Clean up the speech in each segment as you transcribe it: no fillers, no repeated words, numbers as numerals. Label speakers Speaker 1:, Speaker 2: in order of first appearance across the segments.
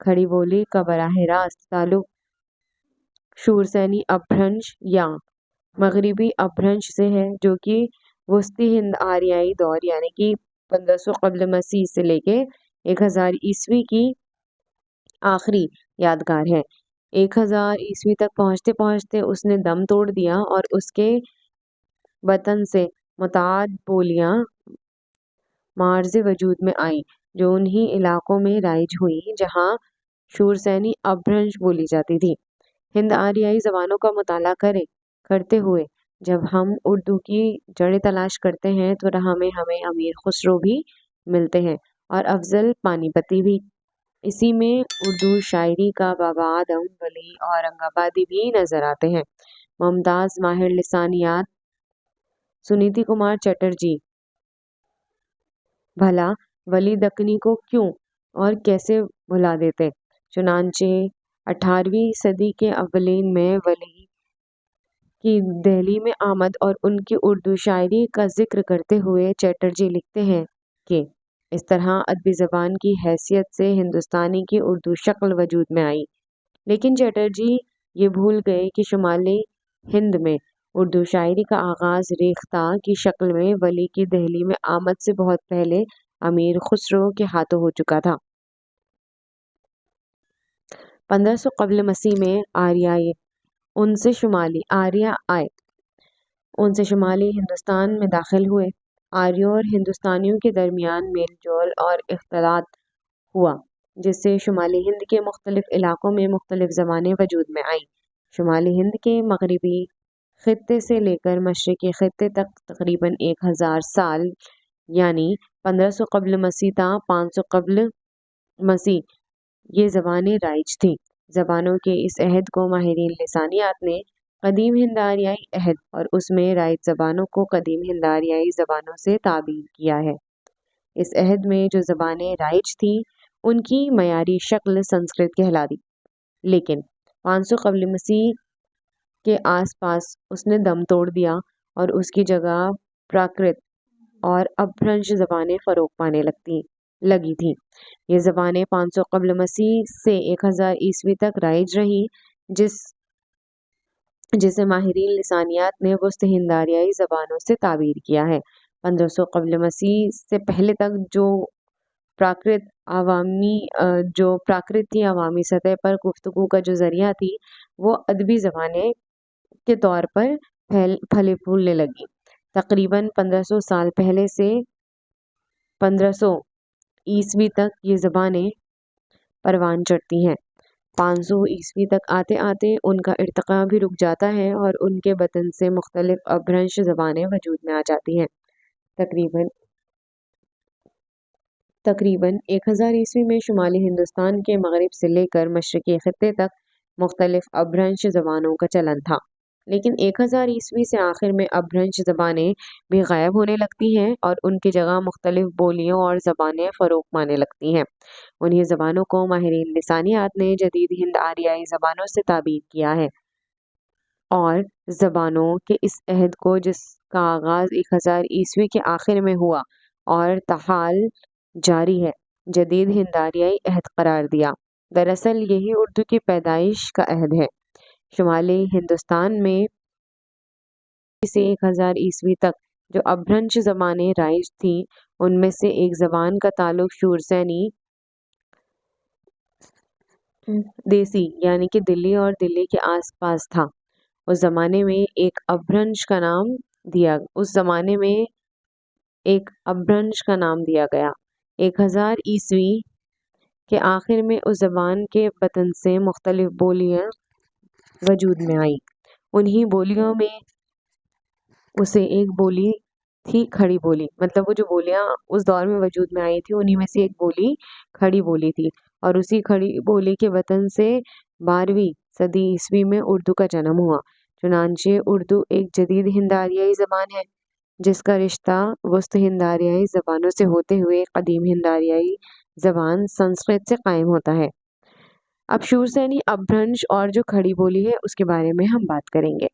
Speaker 1: کھڑی بولی کا براہ راست تعلق شورسینی اپبھرنش یا مغربی اپبھرنش سے ہے، جو کہ وسطی ہند آریائی دور یعنی کہ 1500 قبل مسیح سے لے کے 1000 عیسوی کی آخری یادگار ہے۔ 1000 عیسوی تک پہنچتے پہنچتے اس نے دم توڑ دیا اور اس کے وطن سے متعدد بولیاں معرض وجود میں آئیں، جو انہی علاقوں میں رائج ہوئیں جہاں شورسینی اپبھرنش بولی جاتی تھی۔ ہند آریائی زبانوں کا مطالعہ کرتے ہوئے جب ہم اردو کی جڑیں تلاش کرتے ہیں تو راہ میں ہمیں امیر خسرو بھی ملتے ہیں اور افضل پانی پتی بھی۔ اسی میں اردو شاعری کا بابا آدم، ولی اورنگ آبادی بھی نظر آتے ہیں۔ ممتاز ماہر لسانیات سنیتی کمار چٹرجی بھلا ولی دکنی کو کیوں اور کیسے بھلا دیتے؟ چنانچہ 18ویں صدی کے اولین میں ولی کی دہلی میں آمد اور ان کی اردو شاعری کا ذکر کرتے ہوئے چٹرجی لکھتے ہیں کہ اس طرح ادبی زبان کی حیثیت سے ہندوستانی کی اردو شکل وجود میں آئی، لیکن چٹرجی یہ بھول گئے کہ شمالی ہند میں اردو شاعری کا آغاز ریختہ کی شکل میں ولی کی دہلی میں آمد سے بہت پہلے امیر خسرو کے ہاتھوں ہو چکا تھا۔ 1500 قبل مسیح میں آریا آئے، ان سے شمالی ہندوستان میں داخل ہوئے۔ آریوں اور ہندوستانیوں کے درمیان میل جول اور اختلاط ہوا، جس سے شمالی ہند کے مختلف علاقوں میں مختلف زبانیں وجود میں آئیں۔ شمالی ہند کے مغربی خطے سے لے کر مشرقی خطے تک تقریباً 1000 سال یعنی 1500 قبل مسیح تا 500 قبل مسیح یہ زبانیں رائج تھیں۔ زبانوں کے اس عہد کو ماہرین لسانیات نے قدیم ہند آریائی عہد اور اس میں رائج زبانوں کو قدیم ہند آریائی زبانوں سے تعبیر کیا ہے۔ اس عہد میں جو زبانیں رائج تھیں ان کی معیاری شکل سنسکرت کہلاتی، لیکن 500 قبل مسیح کے آس پاس اس نے دم توڑ دیا اور اس کی جگہ پراکرت اور اپبھرنش زبانیں فروغ پانے لگی تھیں۔ یہ زبانیں 500 قبل مسیح سے 1000 عیسوی تک رائج رہیں، جسے ماہرین لسانیات نے وسط ہند آریائی زبانوں سے تعبیر کیا ہے۔ 1500 قبل مسیح سے پہلے تک جو پراکرت تھی، عوامی سطح پر گفتگو کا جو ذریعہ تھی، وہ ادبی زبانیں کے طور پر پھلے پھولنے لگی۔ تقریباً 1500 سال پہلے سے 1500 عیسوی تک یہ زبانیں پروان چڑھتی ہیں۔ 500 عیسوی تک آتے آتے ان کا ارتقاء بھی رک جاتا ہے اور ان کے وطن سے مختلف اپبھرنش زبانیں وجود میں آ جاتی ہیں۔ تقریباً 1000 عیسوی میں شمالی ہندوستان کے مغرب سے لے کر مشرقی خطے تک مختلف اپبھرنش زبانوں کا چلن تھا، لیکن 1000 عیسوی سے آخر میں اپبھرنش زبانیں بھی غائب ہونے لگتی ہیں اور ان کی جگہ مختلف بولیوں اور زبانیں فروغ پانے لگتی ہیں۔ انہی زبانوں کو ماہرین لسانیات نے جدید ہند آریائی زبانوں سے تعبیر کیا ہے اور زبانوں کے اس عہد کو، جس کا آغاز 1000 عیسوی کے آخر میں ہوا اور تاحال جاری ہے، جدید ہند آریائی عہد قرار دیا۔ دراصل یہی اردو کی پیدائش کا عہد ہے۔ شمالی ہندوستان میں سے 1000 عیسوی تک جو اپبھرنش زبانیں رائج تھیں ان میں سے ایک زبان کا تعلق شورسینی دیسی یعنی کہ دلی اور دلی کے آس پاس تھا۔ اس زمانے میں ایک اپبھرنش کا نام دیا گیا۔ 1000 عیسوی کے آخر میں اس زبان کے وطن سے مختلف بولیاں وجود میں آئیں۔ انہی بولیوں میں اسے ایک بولی تھی کھڑی بولی، مطلب وہ جو بولیاں اس دور میں وجود میں آئی تھی انہی میں سے ایک بولی کھڑی بولی تھی، اور اسی کھڑی بولی کے وطن سے 12ویں صدی عیسوی میں اردو کا جنم ہوا۔ چنانچہ اردو ایک جدید ہند آریائی زبان ہے جس کا رشتہ وسط ہند آریائی زبانوں سے ہوتے ہوئے قدیم ہند آریائی زبان سنسکرت سے قائم ہوتا ہے۔ اب شورسینی اپبھرنش اور جو کھڑی بولی ہے اس کے بارے میں ہم بات کریں گے۔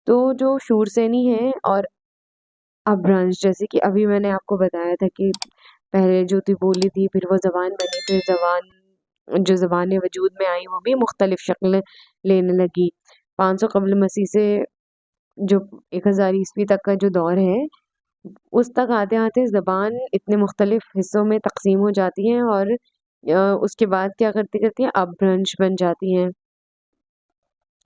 Speaker 1: تو جو شورسینی ہے اور اپبھرنش، جیسے کہ ابھی میں نے آپ کو بتایا تھا کہ پہلے جو تھی بولی تھی، پھر وہ زبان بنی، پھر زبان جو زبانیں وجود میں آئیں وہ بھی مختلف شکل لینے لگی۔ 500 قبل مسیح سے جو 1000 عیسوی تک کا جو دور ہے اس تک آتے آتے زبان اتنے مختلف حصوں میں تقسیم ہو جاتی ہیں اور اس کے بعد کیا کرتی ہیں اپبھرنش بن جاتی ہیں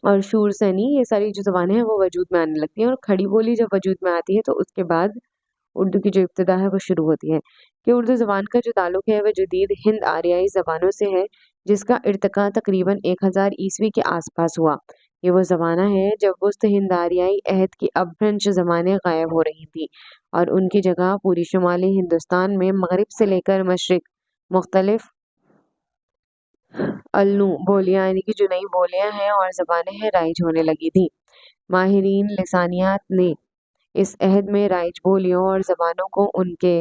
Speaker 1: اور شور سینی یہ ساری جو زبانیں ہیں وہ وجود میں آنے لگتی ہیں، اور کھڑی بولی جب وجود میں آتی ہے تو اس کے بعد اردو کی جو ابتدا ہے وہ شروع ہوتی ہے کہ اردو زبان کا جو تعلق ہے وہ جدید ہند آریائی زبانوں سے ہے جس کا ارتقاء تقریباً 1000 عیسوی کے آس پاس ہوا۔ یہ وہ زمانہ ہے جب وسط ہند آریائی عہد کی اپبھرنش زبانیں غائب ہو رہی تھیں اور ان کی جگہ پوری شمالی ہندوستان میں مغرب سے لے کر مشرق مختلف النو بولیاں یعنی کہ جو نئی بولیاں ہیں اور زبانیں ہیں رائج ہونے لگی تھیں۔ ماہرین لسانیات نے اس عہد میں رائج بولیوں اور زبانوں کو ان کے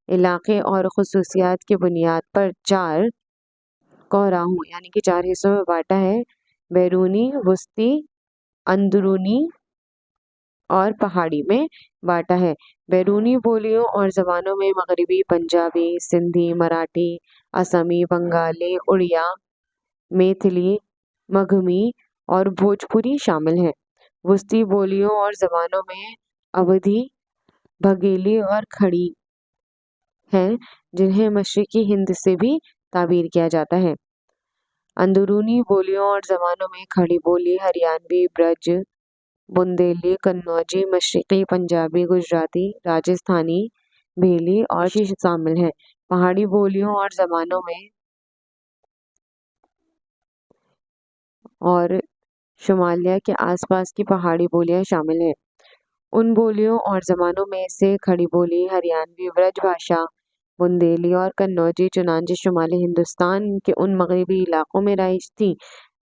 Speaker 1: علاقے اور خصوصیات کی بنیاد پر 4 کوہراہوں یعنی کہ 4 حصوں میں بانٹا ہے: بیرونی، وسطی، اندرونی اور پہاڑی میں بانٹا ہے۔ بیرونی بولیوں اور زبانوں میں مغربی پنجابی، سندھی، مراٹھی، آسامی، بنگالی، اڑیا، میتھلی، مگہی اور بھوجپوری شامل ہیں۔ وسطی بولیوں اور زبانوں میں اودھی، بگھیلی اور کھڑی ہیں جنہیں مشرقی ہند سے بھی تعبیر کیا جاتا ہے۔ اندرونی بولیوں اور زبانوں میں کھڑی بولی، ہریانوی، برج، بندیلی، قنوجی، مشرقی پنجابی، گجراتی، راجستھانی، بھیلی اور شیش شامل ہیں۔ پہاڑی بولیوں اور زبانوں میں اور شمالیہ کے آس پاس کی پہاڑی بولیاں شامل ہیں۔ ان بولیوں اور زبانوں میں سے کھڑی بولی، ہریانوی، برج بھاشا، بندیلی اور قنوجی چنانچہ شمالی ہندوستان کے ان مغربی علاقوں میں رائج تھیں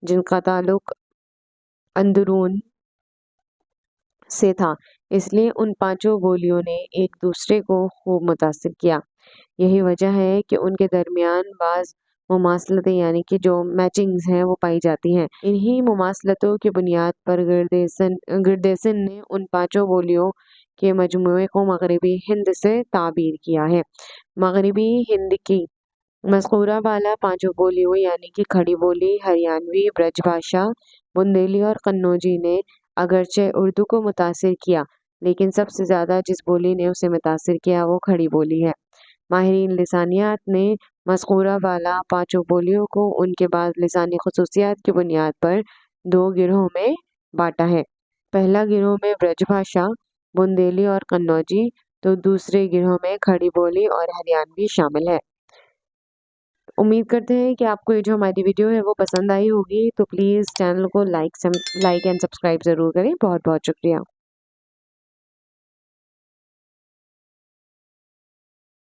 Speaker 1: جن کا تعلق اندرون سے تھا، اس لیے ان 5 بولیوں نے ایک دوسرے کو خوب متاثر کیا۔ یہی وجہ ہے کہ ان کے درمیان بعض مماثلتیں یعنی کہ جو میچنگز ہیں وہ پائی جاتی ہیں۔ انہی مماثلتوں کی بنیاد پر گردیسن نے ان 5 بولیوں کے مجموعے کو مغربی ہند سے تعبیر کیا ہے۔ مغربی ہند کی مذکورہ بالا 5 بولیوں یعنی کہ کھڑی بولی، ہریانوی، برج بھاشا، بندیلی اور قنوجی نے اگرچہ اردو کو متاثر کیا لیکن سب سے زیادہ جس بولی نے اسے متاثر کیا وہ کھڑی بولی ہے۔ ماہرین لسانیات نے مذکورہ بالا 5 بولیوں کو ان کے بعض لسانی خصوصیات کی بنیاد پر 2 گروہوں میں بانٹا ہے۔ پہلا گروہ میں برج بھاشا، بندیلی اور قنوجی تو دوسرے گروہ میں کھڑی بولی اور ہریانوی شامل ہے۔ امید کرتے ہیں کہ آپ کو یہ جو ہماری ویڈیو ہے وہ پسند آئی ہوگی، تو پلیز چینل کو لائک اینڈ سبسکرائب ضرور کریں۔ بہت بہت شکریہ۔